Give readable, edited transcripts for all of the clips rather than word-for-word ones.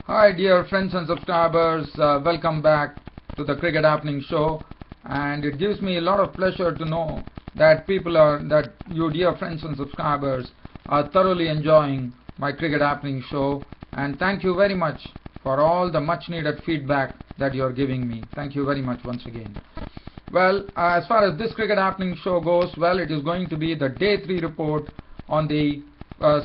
Hi dear friends and subscribers, welcome back to the Cricket Happening Show, and it gives me a lot of pleasure to know that you dear friends and subscribers are thoroughly enjoying my Cricket Happening Show, and thank you very much for all the much needed feedback that you are giving me. Thank you very much once again. Well, as far as this Cricket Happening Show goes, well, it is going to be the Day 3 report on the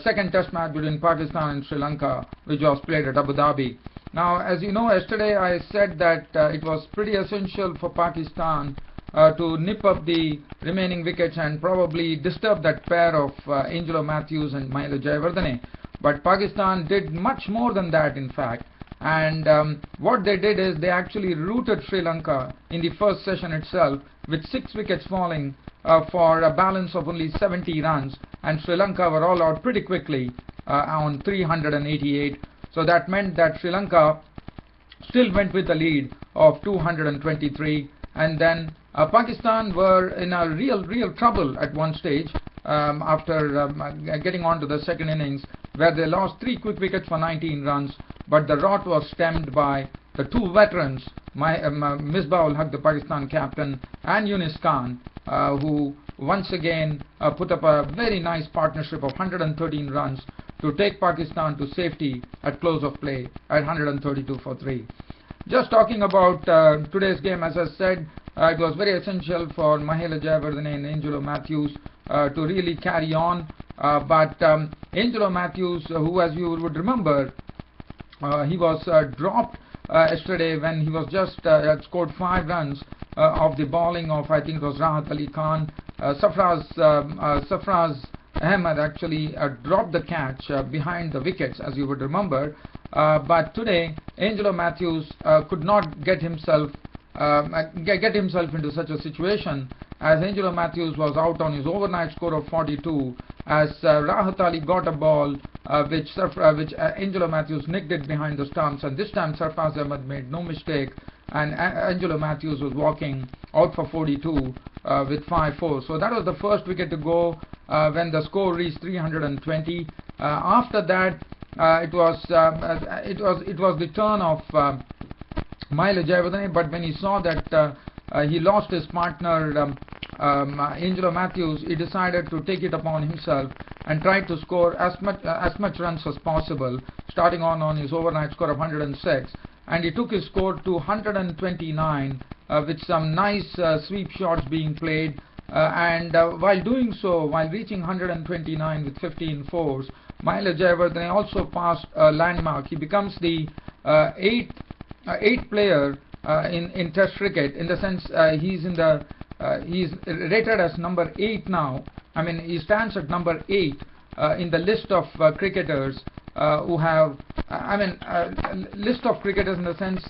second test match between Pakistan and Sri Lanka, which was played at Abu Dhabi. Now, as you know, yesterday I said that it was pretty essential for Pakistan to nip up the remaining wickets and probably disturb that pair of Angelo Matthews and Mahela Jayawardene. But Pakistan did much more than that, in fact. And what they did is they actually routed Sri Lanka in the first session itself, with 6 wickets falling for a balance of only 70 runs, and Sri Lanka were all out pretty quickly on 388. So that meant that Sri Lanka still went with a lead of 223, and then Pakistan were in a real trouble at one stage after getting on to the second innings, where they lost 3 quick wickets for 19 runs, but the rot was stemmed by the 2 veterans, Misbah ul Haq, the Pakistan captain, and Younis Khan, who once again put up a very nice partnership of 113 runs to take Pakistan to safety at close of play at 132 for 3. Just talking about today's game, as I said, it was very essential for Mahela Jayawardene and Angelo Matthews to really carry on. But Angelo Matthews, who, as you would remember, he was dropped yesterday when he was just had scored 5 runs of the bowling of, I think it was Rahat Ali Khan. Sarfraz Ahmed actually dropped the catch behind the wickets, as you would remember. But today, Angelo Matthews could not get himself into such a situation, as Angelo Matthews was out on his overnight score of 42, as Rahat Ali got a ball which Angelo Matthews nicked it behind the stumps, and this time Sarfraz Ahmed made no mistake, and Angelo Matthews was walking out for 42 with 5-4. So that was the first wicket to go when the score reached 320. After that, it was the turn of Mahela Jayawardene, but when he saw that he lost his partner Angelo Matthews, he decided to take it upon himself and tried to score as much runs as possible, starting on his overnight score of 106, and he took his score to 129 with some nice sweep shots being played, and while doing so, while reaching 129 with 15 fours, Mahela Jayawardene also passed a landmark. He becomes the 8th player in Test cricket, in the sense he's rated as number 8 now. I mean, he stands at number 8 in the list of cricketers who have, list of cricketers, in the sense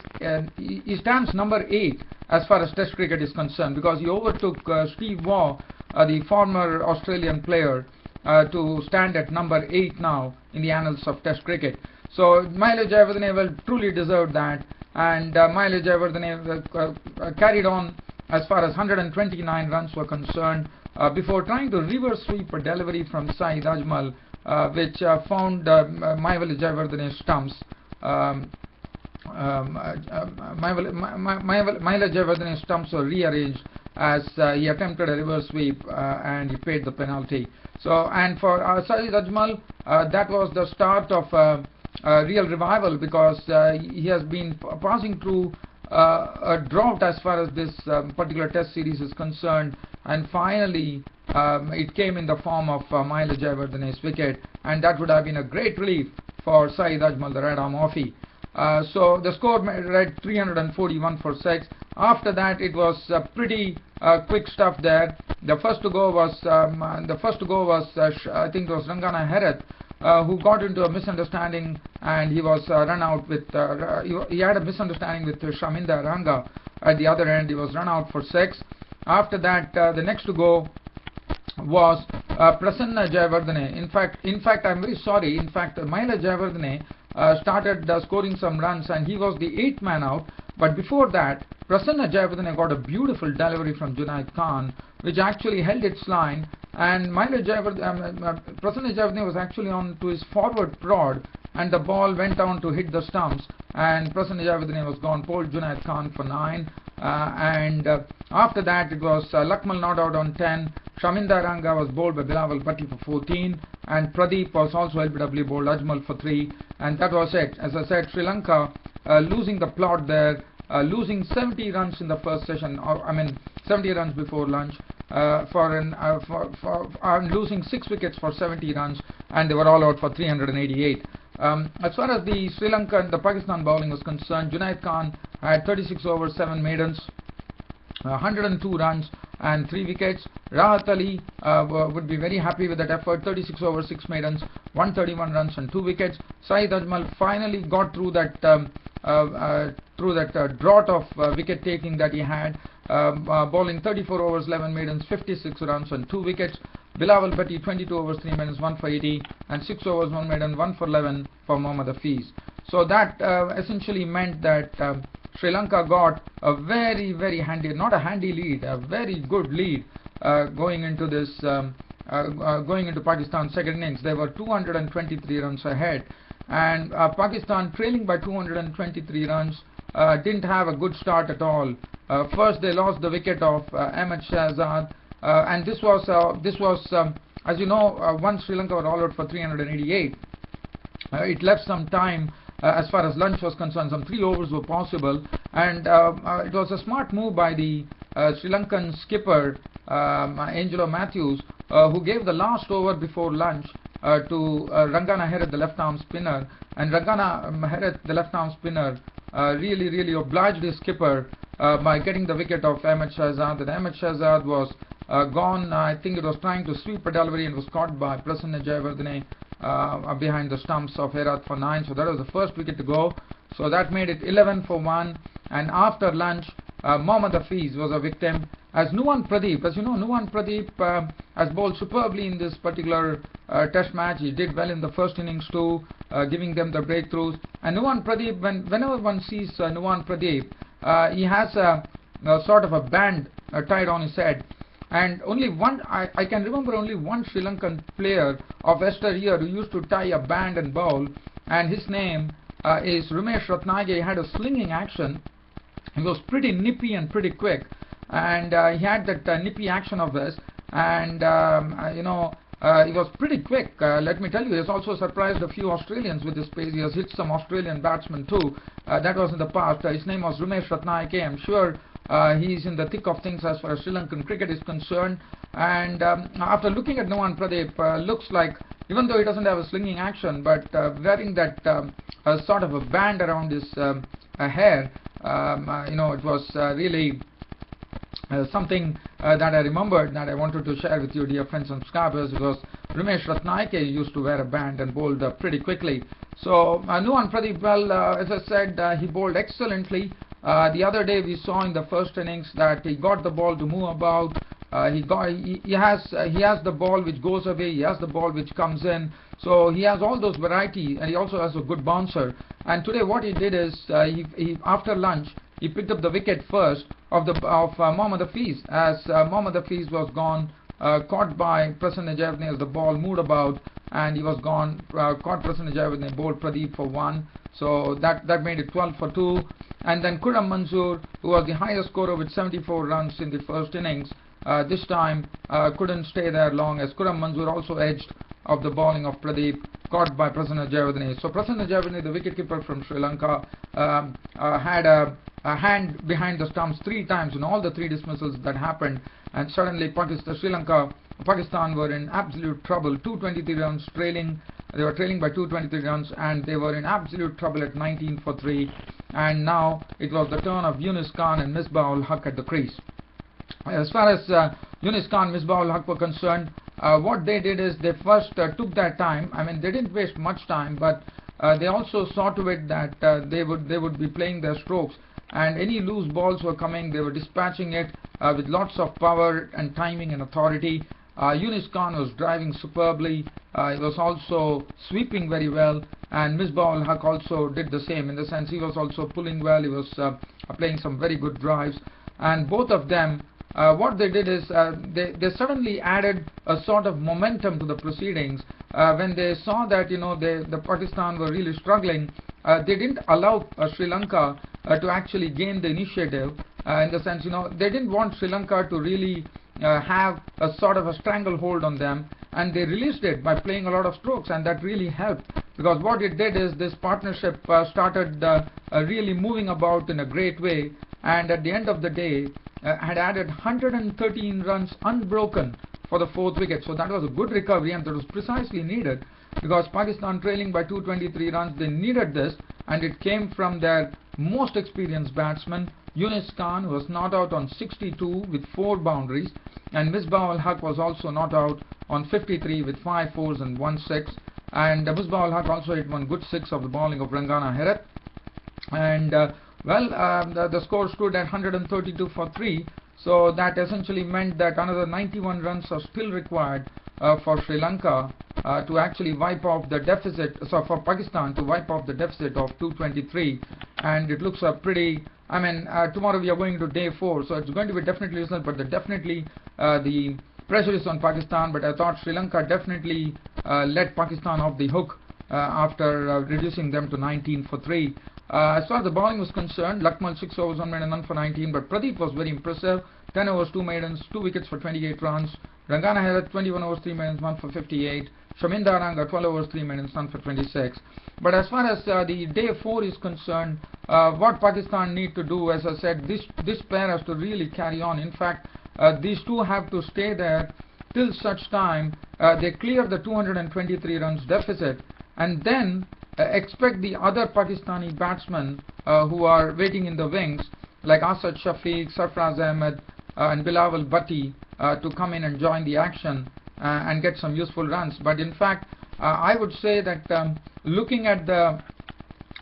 he stands number 8 as far as Test cricket is concerned, because he overtook Steve Waugh, the former Australian player, to stand at number 8 now in the annals of Test cricket. So Mahela Jayawardene will truly deserve that, and Mahela Jayawardene carried on as far as 129 runs were concerned before trying to reverse sweep a delivery from Saeed Ajmal, which found Mahela Jayawardene's stumps. Mahela Jayawardene's stumps were rearranged as he attempted a reverse sweep and he paid the penalty. So, and for Saeed Ajmal, that was the start of a real revival, because he has been passing through a drought as far as this particular test series is concerned, and finally it came in the form of Mahela Jayawardene's wicket, and that would have been a great relief for Saeed Ajmal, the red arm offie. So the score read 341 for 6. After that, it was pretty quick stuff there. The first to go was I think it was Rangana Herath, who got into a misunderstanding, and he was run out with he had a misunderstanding with Shaminda Ranga at the other end. He was run out for 6. After that, the next to go was Prasanna Jayawardene. In fact, I'm very sorry. In fact, Mahela Jayawardene started scoring some runs, and he was the 8th man out. But before that, Prasanna Jayawardene got a beautiful delivery from Younis Khan, which actually held its line, and Prasanna Jayawardene was actually on to his forward prod, and the ball went on to hit the stumps, and Prasanna Jayawardene was gone, bowled Younis Khan for 9, and after that it was Lakmal not out on 10, Shaminda Ranga was bowled by Bilawal Bhatti for 14, and Pradeep was also LBW bowled Ajmal for 3, and that was it. As I said, Sri Lanka losing the plot there, losing 70 runs in the first session, 70 runs before lunch, losing 6 wickets for 70 runs, and they were all out for 388. As far as the Sri Lanka and the Pakistan bowling was concerned, Younis Khan had 36 overs, 7 maidens, 102 runs and 3 wickets. Rahat Ali would be very happy with that effort. 36 overs, 6 maidens, 131 runs and 2 wickets. Saeed Ajmal finally got through that drought of wicket taking that he had, bowling 34 overs, 11 maidens, 56 runs and 2 wickets. Bilawal Bhatti 22 overs, 3 maidens, 1 for 80, and 6 overs, 1 maiden, 1 for 11 for Mohammad Hafiz. So that essentially meant that Sri Lanka got a very, very handy, not a handy lead, a very good lead going into this, going into Pakistan's second innings. They were 223 runs ahead, and Pakistan, trailing by 223 runs, didn't have a good start at all. First, they lost the wicket of Ahmed Shahzad, and this was as you know, once Sri Lanka were all out for 388, it left some time. As far as lunch was concerned, some 3 overs were possible, and it was a smart move by the Sri Lankan skipper Angelo Matthews, who gave the last over before lunch to Rangana Herath, the left-arm spinner, and Rangana Herath, the left-arm spinner, really obliged his skipper by getting the wicket of Ahmed Shahzad. And Ahmed Shahzad was gone. I think it was trying to sweep a delivery and was caught by Prasanna Jayawardene behind the stumps of Herath for 9. So that was the first wicket to go. So that made it 11 for 1. And after lunch, Mohammad Hafiz was a victim. As Nuwan Pradeep, as you know, Nuwan Pradeep has bowled superbly in this particular test match. He did well in the first innings too, giving them the breakthroughs. And Nuwan Pradeep, whenever one sees Nuwan Pradeep, he has a sort of a band tied on his head. And only one, I can remember only one Sri Lankan player of yesteryear who used to tie a band and bowl, and his name is Ramesh Ratnayake. He had a slinging action. He was pretty nippy and pretty quick, and he had that nippy action of this, and he was pretty quick. Let me tell you, he has also surprised a few Australians with his pace. He has hit some Australian batsmen too. That was in the past. His name was Ramesh Ratnayake. I'm sure he's in the thick of things as far as Sri Lankan cricket is concerned. And after looking at Nuwan Pradeep, looks like, even though he doesn't have a slinging action, but wearing that sort of a band around his hair, it was really something that I remembered that I wanted to share with you, dear friends and subscribers, because Ramesh Ratnayake used to wear a band and bowled pretty quickly. So Nuwan Pradeep, well, as I said, he bowled excellently. The other day we saw in the first innings that he got the ball to move about. He has the ball which goes away. He has the ball which comes in. So he has all those variety, and he also has a good bouncer. And today what he did is he after lunch he picked up the wicket first of Mohammad Hafiz, as Mohammad Hafiz was gone, caught by Prasanna Jayawardene as the ball moved about, and he was gone. Caught Prasanna Jayawardene, bowled Pradeep for 1. So that made it 12 for 2. And then Khurram Manzoor, who was the highest scorer with 74 runs in the first innings, this time couldn't stay there long, as Khurram Manzoor also edged of the bowling of Pradeep, caught by Prasanna Jayawardene. So Prasanna Jayawardene, the wicketkeeper from Sri Lanka, had a hand behind the stumps 3 times in all the 3 dismissals that happened, and suddenly Pakistan were in absolute trouble. 223 runs trailing. They were trailing by 223 runs, and they were in absolute trouble at 19 for 3. And now it was the turn of Younis Khan and Misbah ul Haq at the crease. As far as Younis Khan Misbah ul Haq were concerned, what they did is they first took their time. I mean, they didn't waste much time, but they also saw to it that they would be playing their strokes, and any loose balls were coming, they were dispatching it with lots of power and timing and authority. Younis Khan was driving superbly. He was also sweeping very well, and Misbah ul Haq also did the same, in the sense he was also pulling well. He was playing some very good drives, and both of them what they did is they suddenly added a sort of momentum to the proceedings when they saw that the Pakistan were really struggling. They didn't allow Sri Lanka to actually gain the initiative, in the sense they didn't want Sri Lanka to really have a sort of a stranglehold on them, and they released it by playing a lot of strokes, and that really helped, because what it did is this partnership started really moving about in a great way, and at the end of the day had added 113 runs unbroken for the 4th wicket. So that was a good recovery, and that was precisely needed, because Pakistan trailing by 223 runs, they needed this, and it came from their most experienced batsman Younis Khan, who was not out on 62 with 4 boundaries, and Misbah-ul-Haq was also not out on 53 with 5 fours and 1 6, and Misbah-ul-Haq also hit one good 6 of the bowling of Rangana Herath, and the score stood at 132 for 3. So that essentially meant that another 91 runs are still required for Sri Lanka to actually wipe off the deficit, so for Pakistan to wipe off the deficit of 223, and it looks pretty. I mean, tomorrow we are going to day 4, so it's going to be definitely reasonable, but definitely the pressure is on Pakistan. But I thought Sri Lanka definitely let Pakistan off the hook after reducing them to 19 for 3. As far as the bowling was concerned, Lakmal 6 overs, 1 maiden, none for 19, but Pradeep was very impressive. 10 overs, 2 maidens, 2 wickets for 28 runs. Rangana Herath 21 overs, 3 maidens, 1 for 58. Shaminda Ranga 12 overs, 3 maidens, none for 26. But as far as the day 4 is concerned, what Pakistan need to do, as I said, this pair has to really carry on. In fact, these two have to stay there till such time they clear the 223 runs deficit, and then expect the other Pakistani batsmen who are waiting in the wings, like Asad Shafiq, Sarfraz Ahmed and Bilawal Bhatti, to come in and join the action and get some useful runs. But in fact, I would say that looking at the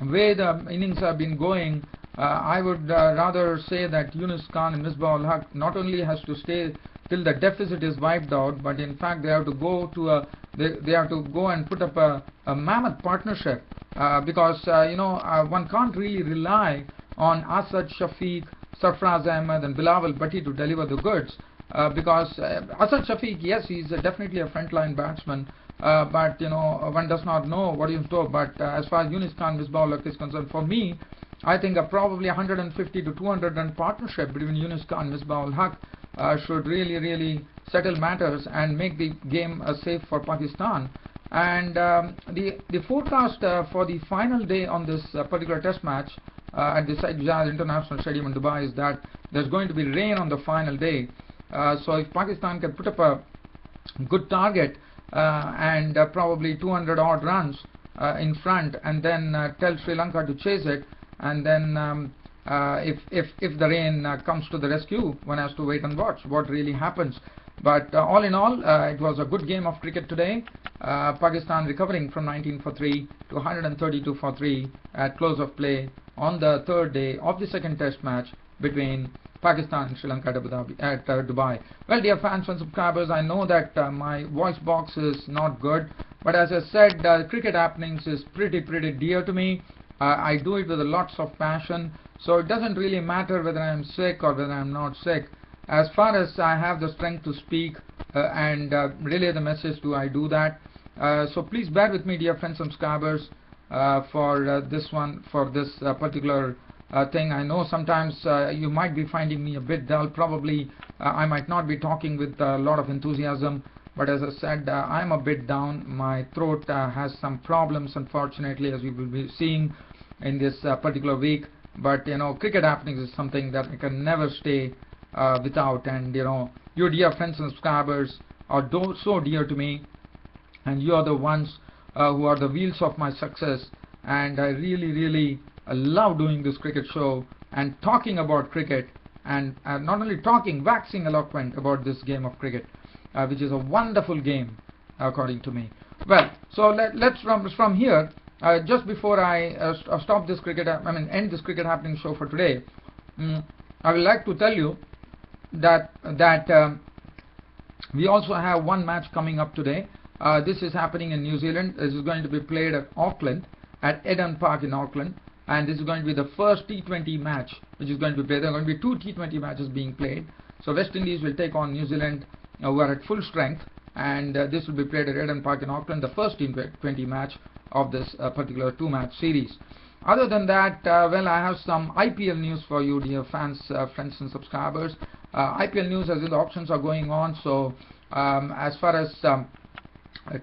way the innings have been going, I would rather say that Younis Khan and Misbah-ul-Haq not only has to stay till the deficit is wiped out, but in fact they have to go to they have to go and put up a mammoth partnership, because one can't really rely on Asad Shafiq, Sarfraz Ahmed and Bilawal Bhatti to deliver the goods, because Asad Shafiq, yes, he's definitely a frontline batsman, but one does not know what he is doing. But as far as Younis Khan Misbah-ul-Haq is concerned, for me, I think probably 150 to 200 run partnership between Younis Khan and Misbah-ul-Haq should really settle matters and make the game safe for Pakistan. And the forecast for the final day on this particular test match at the Sheikh Zayed International Stadium in Dubai is that there's going to be rain on the final day. So if Pakistan can put up a good target and probably 200 odd runs in front, and then tell Sri Lanka to chase it, and then if the rain comes to the rescue, one has to wait and watch what really happens. But all in all, it was a good game of cricket today. Pakistan recovering from 19 for 3 to 132 for 3 at close of play on the 3rd day of the 2nd test match between Pakistan and Sri Lanka at Dubai. Well, dear fans and subscribers, I know that my voice box is not good, but as I said, cricket happenings is pretty dear to me. I do it with lots of passion, so it doesn't really matter whether I am sick or whether I am not sick. As far as I have the strength to speak and relay the message, I do that. So please bear with me, dear friends and subscribers, for this particular thing. I know sometimes you might be finding me a bit dull. Probably I might not be talking with a lot of enthusiasm, but as I said, I'm a bit down. My throat has some problems, unfortunately, as we will be seeing in this particular week. But cricket happenings is something that I can never stay without, and your dear friends and subscribers are so dear to me, and you are the ones who are the wheels of my success. And I really love doing this cricket show and talking about cricket, and not only talking, waxing eloquent about this game of cricket, which is a wonderful game according to me. Well, so let's from here, just before I stop this end this cricket happening show for today, I would like to tell you that we also have one match coming up today. This is happening in New Zealand. This is going to be played at Auckland, at Eden Park in Auckland, and this is going to be the first T20 match which is going to be played. There are going to be 2 T20 matches being played. So West Indies will take on New Zealand, who are at full strength, and this will be played at Eden Park in Auckland, the first T20 match of this particular two-match series. Other than that, well, I have some IPL news for you, dear fans, friends and subscribers. IPL news, as in the options are going on. So as far as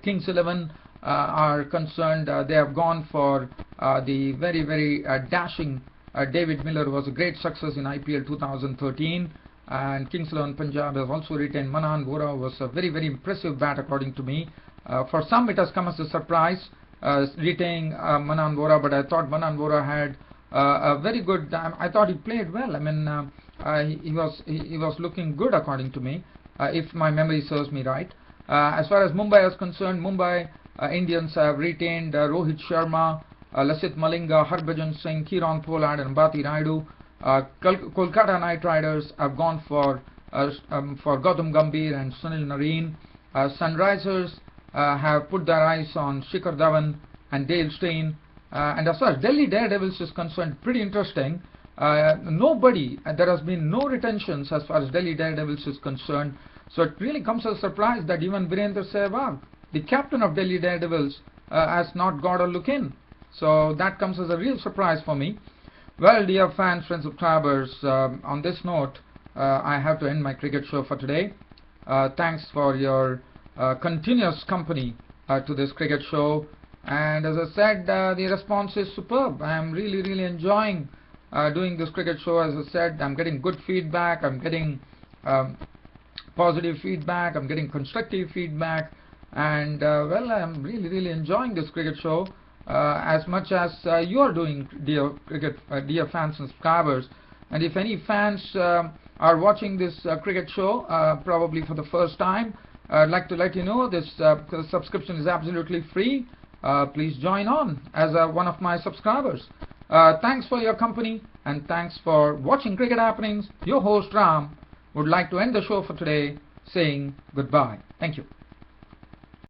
Kings 11 are concerned, they have gone for the very dashing David Miller, who was a great success in IPL 2013. And Kings 11 Punjab has also retained Manan Vora, who was a very impressive bat according to me. For some it has come as a surprise, retaining Manan Vora, but I thought Manan Vora had a very good time. I thought he played well. I mean, he was looking good according to me, if my memory serves me right. As far as Mumbai is concerned, Mumbai Indians have retained Rohit Sharma, Lasit Malinga, Harbhajan Singh, Kieron Pollard and Bati Rayudu. Kolkata Knight Riders have gone for Gautam Gambhir and Sunil Narine. Sunrisers have put their eyes on Shikhar Dhawan and Dale Steyn. And as far as Delhi Daredevils is concerned, pretty interesting. There has been no retentions as far as Delhi Daredevils is concerned. So it really comes as a surprise that even Virendra Sehwag, the captain of Delhi Daredevils, has not got a look in. So that comes as a real surprise for me. Well, dear fans, friends, subscribers, on this note, I have to end my cricket show for today. Thanks for your continuous company to this cricket show. And as I said, the response is superb. I am really enjoying doing this cricket show. As I said, I'm getting good feedback. I'm getting positive feedback. I'm getting constructive feedback. And well, I'm really enjoying this cricket show as much as you are doing, dear fans and subscribers. And if any fans are watching this cricket show probably for the first time, I'd like to let you know this subscription is absolutely free. Please join on as one of my subscribers. Thanks for your company and thanks for watching Cricket Happenings. Your host Ram would like to end the show for today saying goodbye. Thank you.